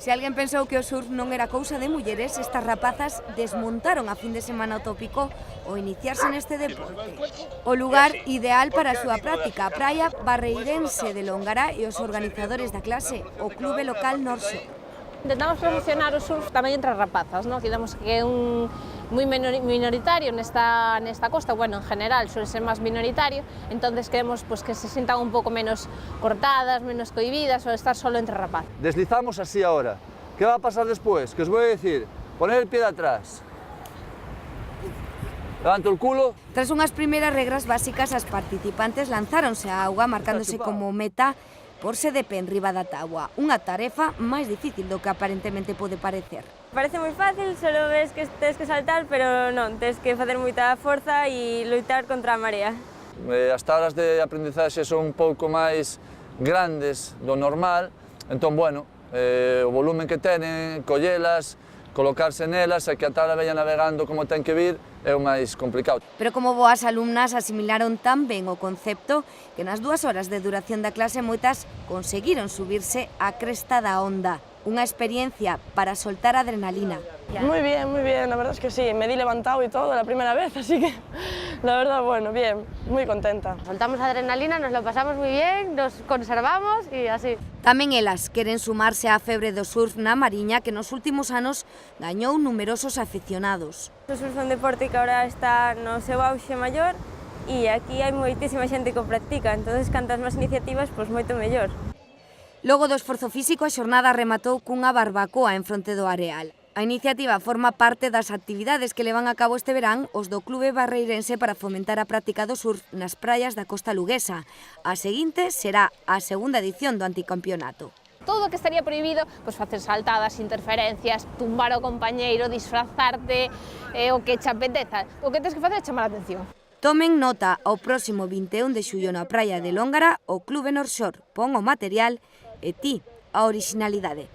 Se alguén pensou que o surf non era cousa de mulleres, estas rapazas desmontaron a fin de semana o tópico ao iniciarse neste deporte. O lugar ideal para a súa práctica, a praia barreirense de Lóngara e os organizadores da clase, o clube local Norshore. Intentamos promocionar o surf tamén entre as rapazas, ¿no? Digamos que é un moi minoritario nesta costa, bueno, en general suele ser máis minoritario, entonces queremos pues, que se sintan un pouco menos cortadas, menos cohibidas, ou estar solo entre rapazas. Deslizamos así ahora. ¿Qué va a pasar después? Que os voy a decir, poner el pie de atrás. Levanto el culo. Tras unhas primeiras regras básicas, as participantes lanzáronse á auga marcándose como meta porse de pé enriba da táboa, unha tarefa máis difícil do que aparentemente pode parecer. Parece moi fácil, solo ves que tens que saltar, pero non, tens que facer moita forza e loitar contra a marea. As tablas de aprendizaxe son un pouco máis grandes do normal, entón, bueno, o volumen que tenen, collelas, colocarse nelas e que a tabla veña navegando como ten que vir é o máis complicado. Pero como boas alumnas asimilaron tan ben o concepto que nas 2 horas de duración da clase moitas conseguiron subirse á cresta da onda. Unha experiencia para soltar adrenalina. Muy bien, la verdad es que sí, me di levantado y todo la primera vez, así que la verdad, bueno, bien, muy contenta. Soltamos adrenalina, nos lo pasamos muy bien, nos conservamos y así. Tamén elas queren sumarse á febre do surf na Mariña que nos últimos anos gañou numerosos aficionados. O surf é un deporte que agora está no seu auxe maior e aquí hai moitísima xente que o practica, entonces cantas máis iniciativas, pois moito mellor. Logo do esforzo físico, a xornada rematou cunha barbacoa en fronte do areal. A iniciativa forma parte das actividades que levan a cabo este verán os do Clube Barreirense para fomentar a práctica do surf nas praias da costa luguesa. A seguinte será a segunda edición do anticampionato. Todo o que estaría prohibido, pois facer saltadas, interferencias, tumbar o compañeiro, disfrazarte, o que che apeteza. O que tens que facer é chamar a atención. Tomen nota, ao próximo 21 de xullo na praia de Lóngara, o Clube Norshore pon o material e ti a originalidade.